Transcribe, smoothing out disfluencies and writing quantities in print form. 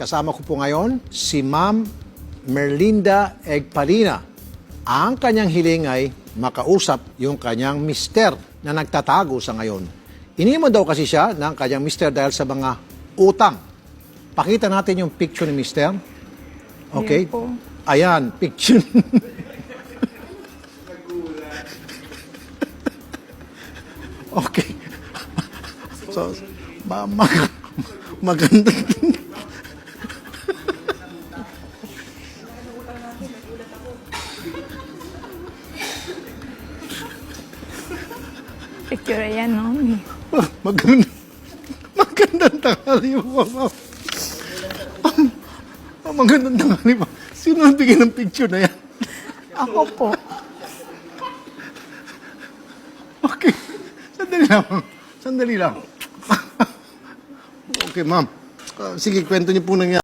kasama ko po ngayon si Ma'am Merlinda Egparina. Ang kanyang hiling ay makausap yung kanyang mister na nagtatago sa ngayon. Iniwan daw kasi siya ng kanyang mister dahil sa mga utang. Pakita natin yung picture ni mister. Okay? Ayan po. Ayan, picture. Okay. So, maganda. Picture yan, no? Magandang tanghali mo, ma'am. Magandang tanghali mo. Sino nagbigay ng picture na yan? Ako po. Okay. Sandali lang, ma'am. Sandali lang. Okay, ma'am. Sige, kwento niyo po nangyari.